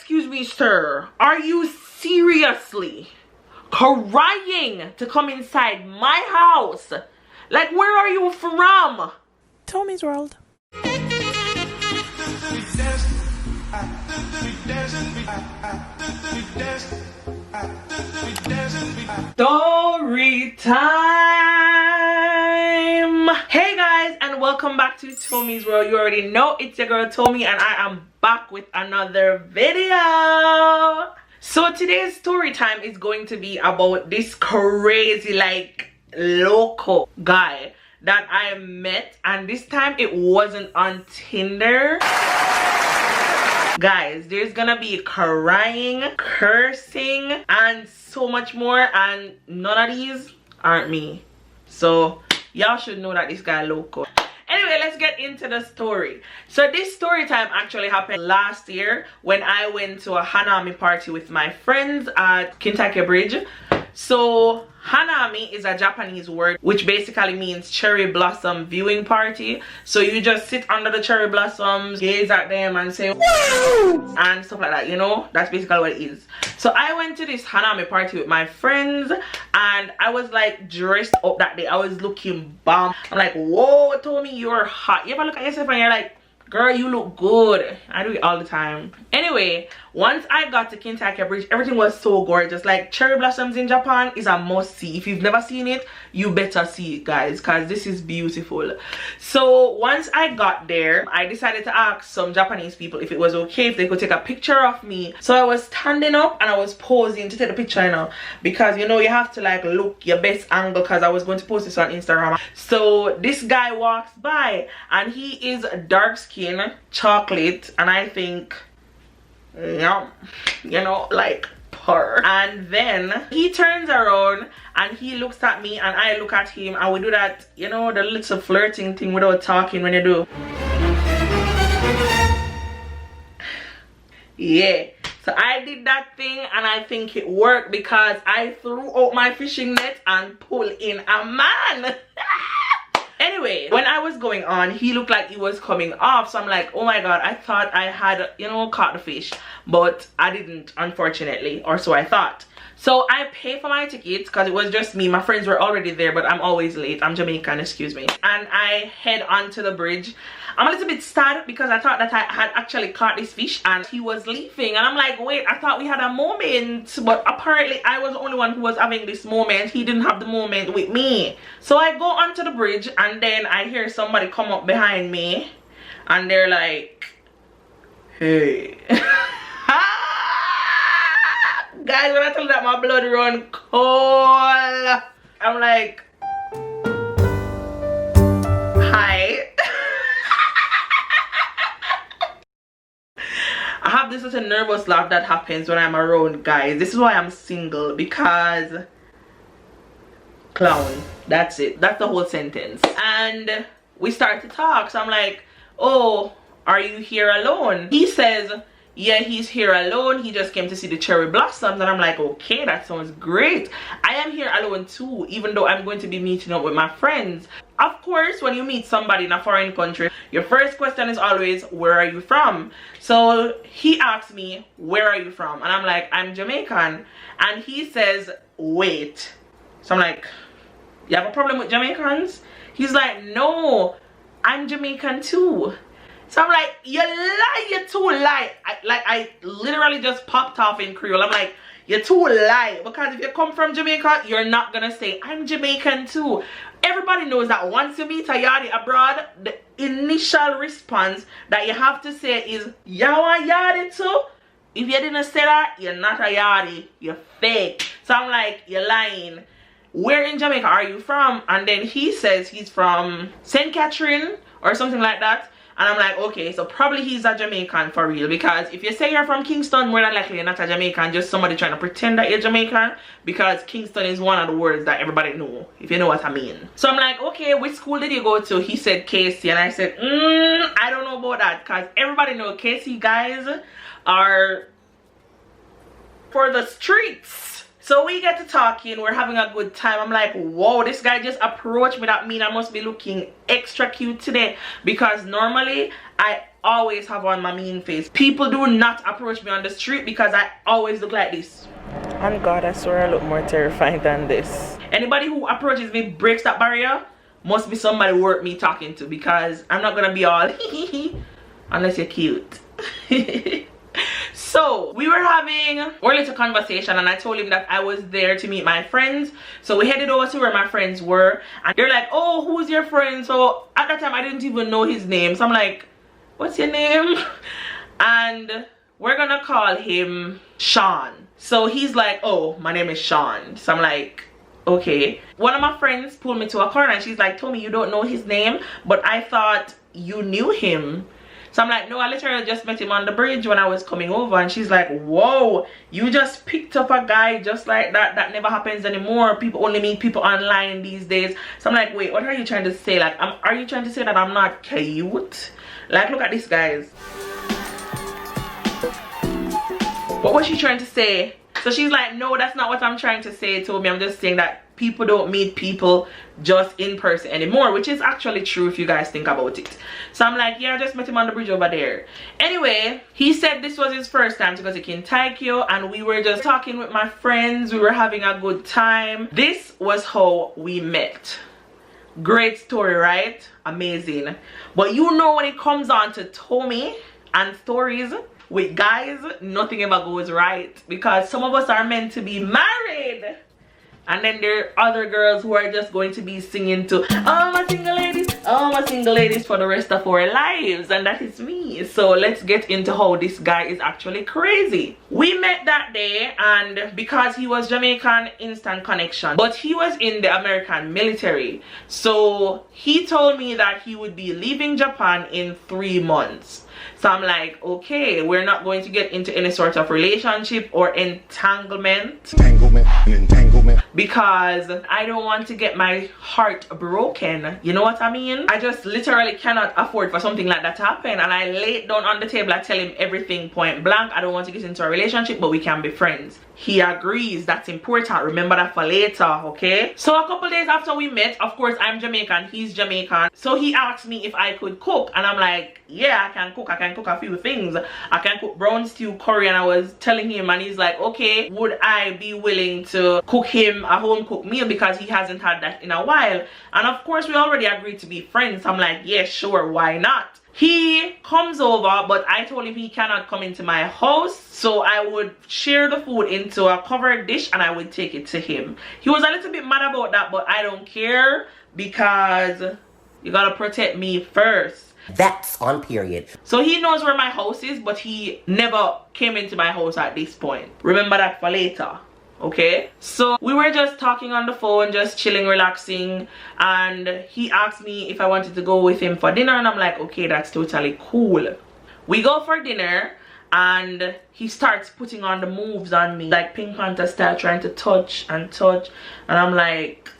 excuse me, sir. Are you seriously crying to come inside my house? Like, where are you from? Tomi's World. Story time. Hey guys, and welcome back to Tomi's World. You already know it's your girl Tomi, and I am back with another video. So today's story time is going to be about this crazy, like, loco guy that I met, and this time it wasn't on Tinder. Guys, there's gonna be crying, cursing, and so much more, and none of these aren't me. So y'all should know that this guy loco. Anyway, let's get into the story. So this story time actually happened last year when I went to a Hanami party with my friends at Kentucky Bridge. So Hanami is a Japanese word which basically means cherry blossom viewing party. So you just sit under the cherry blossoms, gaze at them and say woo and stuff like that, you know. That's basically what it is. So I went to this Hanami party with my friends, and I was like dressed up that day. I was looking bomb. I'm like, whoa, Tomi, you're hot. You ever look at yourself and you're like, girl, you look good? I do it all the time. Anyway, once I got to Kentucky Bridge, everything was so gorgeous. Like, cherry blossoms in Japan is a must see. If you've never seen it, you better see it, guys, because this is beautiful. So once I got there, I decided to ask some Japanese people if it was okay if they could take a picture of me. So I was standing up and I was posing to take the picture, you know, because you know you have to like look your best angle, because I was going to post this on Instagram. So this guy walks by and he is dark skin, chocolate, and I think, yeah, you know, like purr. And then he turns around and he looks at me and I look at him, and we do that, you know, the little flirting thing without talking when you do. Yeah, so I did that thing and I think it worked, because I threw out my fishing net and pulled in a man. Anyway, when I was going on, he looked like he was coming off. So I'm like, oh my god, I thought I had, you know, caught the fish, but I didn't, unfortunately, or so I thought. So I paid for my ticket because it was just me. My friends were already there, but I'm always late. I'm Jamaican, excuse me. And I head onto the bridge. I'm a little bit sad because I thought that I had actually caught this fish and he was leaving. And I'm like, wait, I thought we had a moment. But apparently I was the only one who was having this moment. He didn't have the moment with me. So I go onto the bridge and then I hear somebody come up behind me. And they're like, hey. Guys, when I tell you that my blood run cold, I'm like, hi. I have this little nervous laugh that happens when I'm around guys. This is why I'm single, because clown. That's it. That's the whole sentence. And we start to talk. So I'm like, oh, are you here alone? He says, yeah, he's here alone. He just came to see the cherry blossoms. And I'm like, okay, that sounds great. I am here alone too, even though I'm going to be meeting up with my friends. Of course, when you meet somebody in a foreign country, your first question is always, where are you from? So he asked me, where are you from? And I'm like, I'm Jamaican. And he says, wait. So I'm like, you have a problem with Jamaicans? He's like, no, I'm Jamaican too. So I'm like, you lie, you too lie. I literally just popped off in Creole. I'm like, you're too lie. Because if you come from Jamaica, you're not gonna say, I'm Jamaican too. Everybody knows that once you meet a yardie abroad, the initial response that you have to say is, you a yardie too? If you didn't say that, you're not a yardie. You're fake. So I'm like, you're lying. Where in Jamaica are you from? And then he says he's from St. Catherine or something like that. And I'm like, okay, so probably he's a Jamaican for real, because if you say you're from Kingston, more than likely you're not a Jamaican, just somebody trying to pretend that you're Jamaican, because Kingston is one of the words that everybody know, if you know what I mean. So I'm like, okay, which school did you go to? He said KC, and I said, I don't know about that, because everybody know KC guys are for the streets. So we get to talking, we're having a good time. I'm like, whoa, this guy just approached me. That means I must be looking extra cute today, because normally I always have on my mean face. People do not approach me on the street because I always look like this. And God, I swear I look more terrifying than this. Anybody who approaches me, breaks that barrier, must be somebody worth me talking to, because I'm not gonna be all unless you're cute. So we were having our little conversation, and I told him that I was there to meet my friends. So we headed over to where my friends were, and they're like, oh, who's your friend? So at that time I didn't even know his name, so I'm like, what's your name? And we're gonna call him Sean. So he's like, oh, my name is Sean. So I'm like, okay. One of my friends pulled me to a corner and she's like, Tomi, you don't know his name, but I thought you knew him. So I'm like, no, I literally just met him on the bridge when I was coming over. And she's like, whoa, you just picked up a guy just like that? That never happens anymore. People only meet people online these days. So I'm like, wait, what are you trying to say? Like, are you trying to say that I'm not cute? Like, look at this, guys. What was she trying to say? So she's like, no, that's not what I'm trying to say, Tomi. I'm just saying that people don't meet people just in person anymore, which is actually true if you guys think about it. So I'm like, yeah, I just met him on the bridge over there. Anyway, he said this was his first time to go to Kintaikyo, and we were just talking with my friends. We were having a good time. This was how we met. Great story, right? Amazing. But you know, when it comes on to Tomi and stories with guys, nothing ever goes right, because some of us are meant to be married, and then there are other girls who are just going to be singing to all my single ladies for the rest of our lives, and that is me. So let's get into how this guy is actually crazy. We met that day, and because he was Jamaican, instant connection, but he was in the American military. So he told me that he would be leaving Japan in 3 months. So I'm like, okay, we're not going to get into any sort of relationship or entanglement. Entanglement. Because I don't want to get my heart broken. You know what I mean? I just literally cannot afford for something like that to happen. And I lay it down on the table. I tell him everything point blank. I don't want to get into a relationship, but we can be friends. He agrees. That's important. Remember that for later, okay? So a couple days after we met, of course, I'm Jamaican. He's Jamaican. So he asked me if I could cook. And I'm like, yeah, I can cook. I can cook a few things. I can cook brown stew curry. And I was telling him, and he's like, okay, would I be willing to cook him a home cooked meal, because he hasn't had that in a while? And of course, we already agreed to be friends. I'm like, yeah, sure, why not? He comes over, but I told him he cannot come into my house, so I would share the food into a covered dish and I would take it to him. He was a little bit mad about that, but I don't care, because you gotta protect me first. That's on period. So he knows where my house is, but he never came into my house at this point. Remember that for later. Okay, so we were just talking on the phone, just chilling, relaxing, and he asked me if I wanted to go with him for dinner, and I'm like, okay, that's totally cool. We go for dinner, and he starts putting on the moves on me, like Pink Panther style, trying to touch, and I'm like,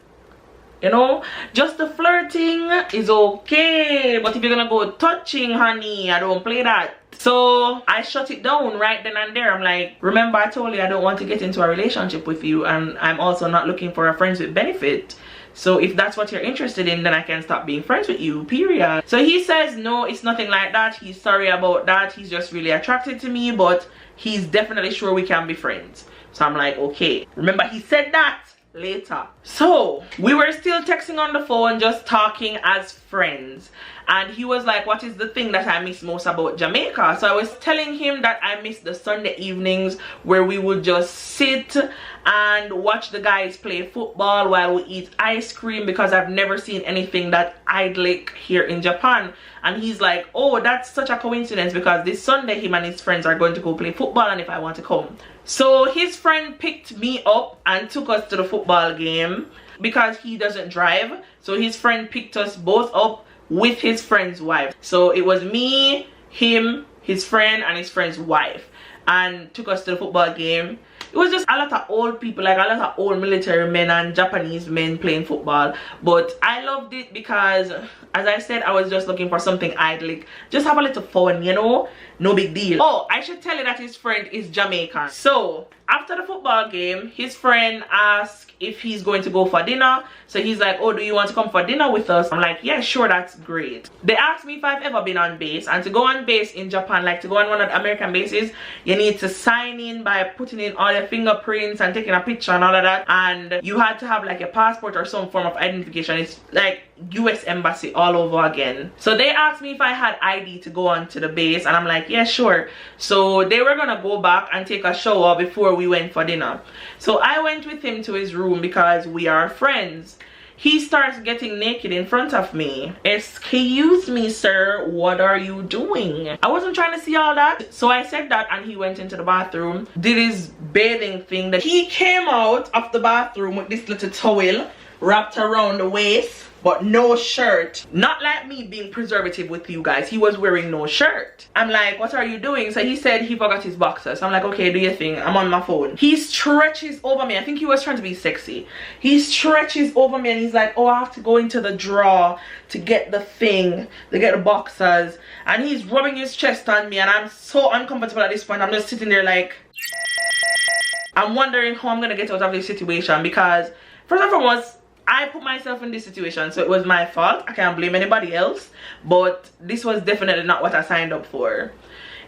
you know, just the flirting is okay, but if you're gonna go touching, honey, I don't play that. So I shut it down right then and there. I'm like, remember I told you I don't want to get into a relationship with you, and I'm also not looking for a friends with benefit. So if that's what you're interested in, then I can stop being friends with you, period. So he says, no, it's nothing like that. He's sorry about that. He's just really attracted to me, but he's definitely sure we can be friends. So I'm like, okay. Remember, he said that later. So we were still texting on the phone, just talking as friends, and he was like, what is the thing that I miss most about Jamaica? So I was telling him that I miss the Sunday evenings where we would just sit and watch the guys play football while we eat ice cream, because I've never seen anything that I'd like here in Japan. And he's like, oh, that's such a coincidence, because this Sunday him and his friends are going to go play football, and if I want to come. So his friend picked me up and took us to the football game, because he doesn't drive. So his friend picked us both up with his friend's wife. So it was me, him, his friend, and his friend's wife, and took us to the football game. it was just a lot of old people, like a lot of old military men and Japanese men playing football. But I loved it because, as I said, I was just looking for something idyllic, just have a little fun, you know, no big deal. Oh, I should tell you that his friend is Jamaican. So after the football game, his friend asked if he's going to go for dinner. So he's like, oh, do you want to come for dinner with us? I'm like, yeah, sure, that's great. They asked me if I've ever been on base, and to go on base in Japan, like to go on one of the American bases, you need to sign in by putting in all your fingerprints and taking a picture and all of that, and you had to have like a passport or some form of identification. It's like US embassy all over again. So they asked me if I had ID to go on to the base, and I'm like, yeah, sure. So they were gonna go back and take a shower before we went for dinner. So I went with him to his room because we are friends. He starts getting naked in front of me. Excuse me, sir, what are you doing? I wasn't trying to see all that. So I said that, and he went into the bathroom, did his bathing thing. That he came out of the bathroom with this little towel wrapped around the waist, but no shirt. Not like me being preservative with you guys. He was wearing no shirt. I'm like, what are you doing? So he said he forgot his boxers. I'm like, okay, do your thing. I'm on my phone. He stretches over me. I think he was trying to be sexy. He stretches over me and he's like, oh, I have to go into the drawer to get the thing, to get the boxers. And he's rubbing his chest on me, and I'm so uncomfortable at this point. I'm just sitting there like, I'm wondering how I'm gonna get out of this situation, because first and foremost, I put myself in this situation, so it was my fault. I can't blame anybody else, but this was definitely not what I signed up for.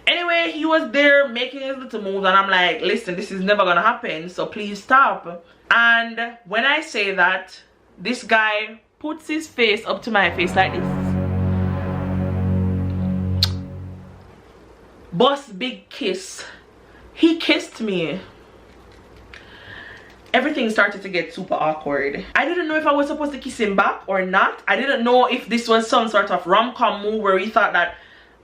Anyway, he was there making his little moves, and I'm like, listen, this is never gonna happen, so please stop. And when I say that, this guy puts his face up to my face like this. Boss big kiss. He kissed me. Everything started to get super awkward. I didn't know if I was supposed to kiss him back or not. I didn't know if this was some sort of rom-com move where he thought that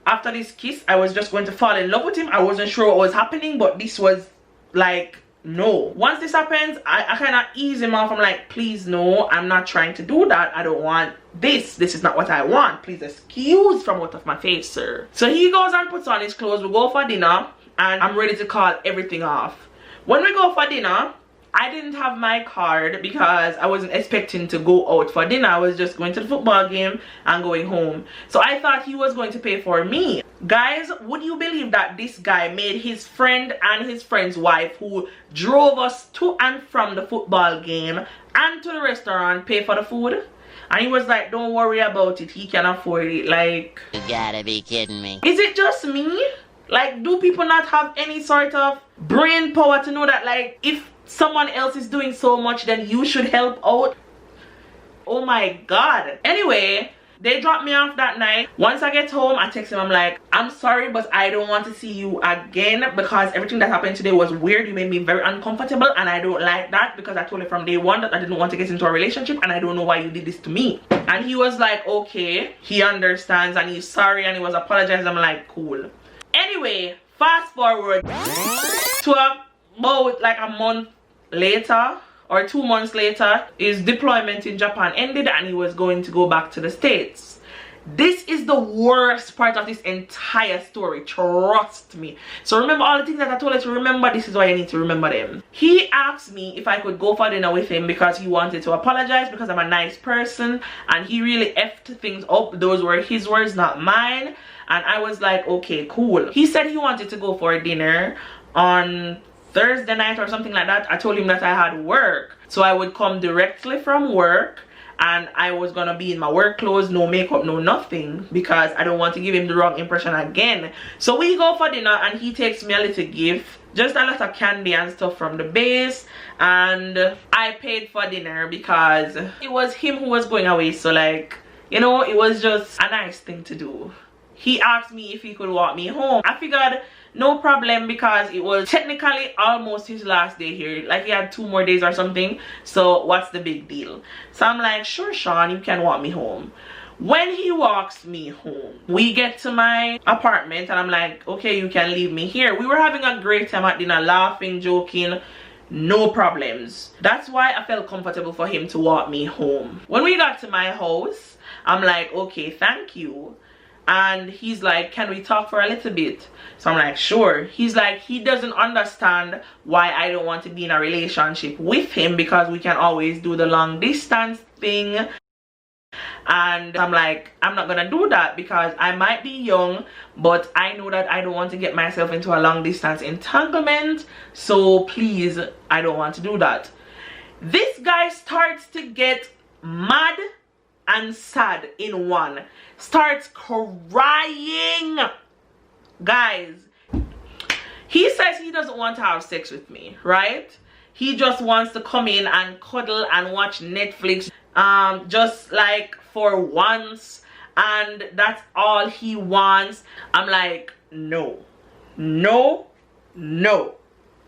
after this kiss I was just going to fall in love with him. I wasn't sure what was happening, but this was like, no. Once this happens, I kind of ease him off. I'm like, please, no, I'm not trying to do that. I don't want this. This is not what I want. Please excuse from out of my face, sir. So he goes and puts on his clothes. We go for dinner, and I'm ready to call everything off. When we go for dinner, I didn't have my card because I wasn't expecting to go out for dinner. I was just going to the football game and going home. So I thought he was going to pay for me. Guys, would you believe that this guy made his friend and his friend's wife, who drove us to and from the football game and to the restaurant, pay for the food? And he was like, don't worry about it, he can afford it. Like, you gotta be kidding me. Is it just me? Like, do people not have any sort of brain power to know that, like, if someone else is doing so much, then you should help out? Oh my god. Anyway, they dropped me off that night. Once I get home, I text him. I'm like, I'm sorry, but I don't want to see you again because everything that happened today was weird. You made me very uncomfortable, and I don't like that, because I told you from day one that I didn't want to get into a relationship, and I don't know why you did this to me. And he was like, okay, he understands and he's sorry and he was apologizing. I'm like, cool. Anyway, fast forward to about like a month later or 2 months later, his deployment in Japan ended and he was going to go back to the States. This is the worst part of this entire story, trust me. So remember all the things that I told you to remember. This is why you need to remember them. He asked me if I could go for dinner with him because he wanted to apologize, because I'm a nice person and he really effed things up. Those were his words, not mine. And I was like, okay, cool. He said he wanted to go for dinner on Thursday night or something like that. I told him that I had work, so I would come directly from work, and I was gonna be in my work clothes, no makeup, no nothing, because I don't want to give him the wrong impression again. So we go for dinner and he takes me a little gift, just a lot of candy and stuff from the base, and I paid for dinner because it was him who was going away. So, like, you know, it was just a nice thing to do. He asked me if he could walk me home. I figured no problem, because it was technically almost his last day here. Like, he had 2 more days or something, so what's the big deal? So I'm like, sure, Sean, you can walk me home. When he walks me home, we get to my apartment and I'm like, okay, you can leave me here. We were having a great time at dinner, laughing, joking, no problems. That's why I felt comfortable for him to walk me home. When we got to my house, I'm like, okay, thank you. and he's like, can we talk for a little bit? So I'm like, sure. He's like, he doesn't understand why I don't want to be in a relationship with him because we can always do the long distance thing. And I'm like, I'm not gonna do that because I might be young, but I know that I don't want to get myself into a long distance entanglement, so please, I don't want to do that. This guy starts to get mad and sad in one, starts crying. Guys, he says he doesn't want to have sex with me, right? He just wants to come in and cuddle and watch Netflix, just like for once, and that's all he wants. I'm like, no, no, no,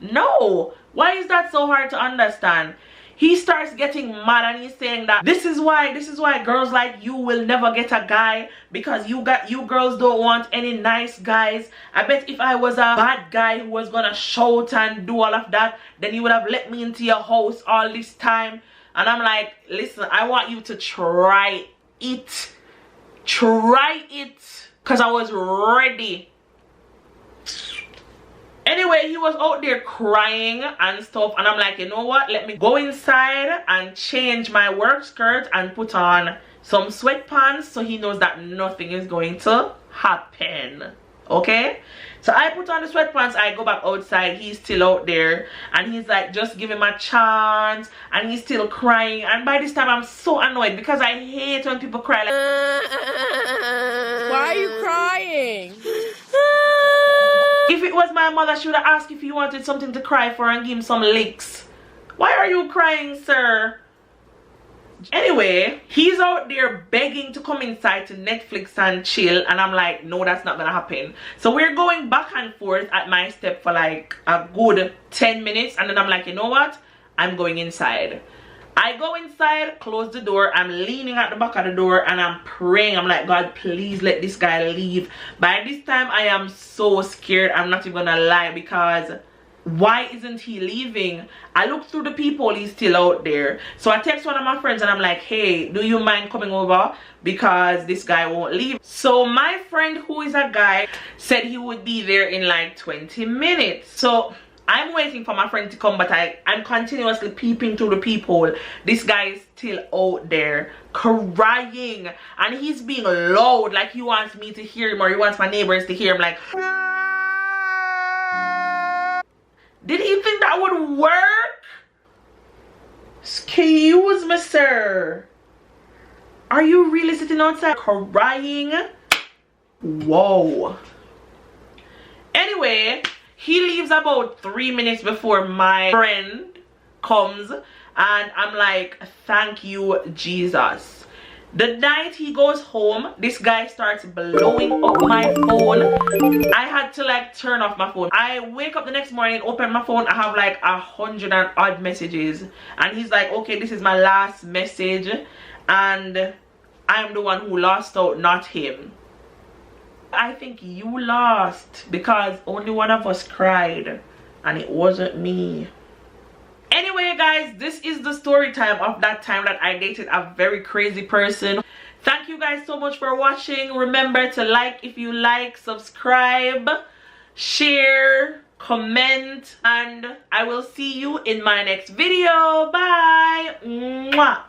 no. Why is that so hard to understand? He starts getting mad and he's saying that this is why girls like you will never get a guy, because you girls don't want any nice guys. I bet if I was a bad guy who was gonna shout and do all of that, then you would have let me into your house all this time. And I'm like, listen, I want you to try it, because I was ready. Anyway, he was out there crying and stuff, and I'm like, you know what, let me go inside and change my work skirt and put on some sweatpants so he knows that nothing is going to happen. Okay, so I put on the sweatpants, I go back outside, he's still out there, and he's like, just give him a chance, and he's still crying. And by this time I'm so annoyed because I hate when people cry like, why are you crying? If it was my mother, she would have asked if he wanted something to cry for and give him some licks. Why are you crying, sir? Anyway, he's out there begging to come inside to Netflix and chill, and I'm like, no, that's not gonna happen. So we're going back and forth at my step for like a good 10 minutes, and then I'm like, you know what, I'm going inside. I go inside, close the door, I'm leaning at the back of the door and I'm praying. I'm like, God, please let this guy leave. By this time I am so scared, I'm not even gonna lie, because why isn't he leaving? I look through the people, he's still out there. So I text one of my friends and I'm like, hey, do you mind coming over, because this guy won't leave. So my friend, who is a guy, said he would be there in like 20 minutes. So I'm waiting for my friend to come, but I'm continuously peeping through the people. This guy is still out there crying, and he's being loud, like he wants me to hear him, or he wants my neighbors to hear him. Like, did he think that would work? Excuse me, sir. Are you really sitting outside crying? Whoa. Anyway, he leaves about 3 minutes before my friend comes, and I'm like, thank you, Jesus. The night he goes home, this guy starts blowing up my phone. I had to like turn off my phone. I wake up the next morning, open my phone, I have like 100 and odd messages, and he's like, okay, this is my last message, and I'm the one who lost out, not him. I think you lost because only one of us cried, and it wasn't me. Anyway, guys, this is the story time of that time that I dated a very crazy person. Thank you guys so much for watching. Remember to like if you like, subscribe, share, comment, and I will see you in my next video. Bye. Mwah.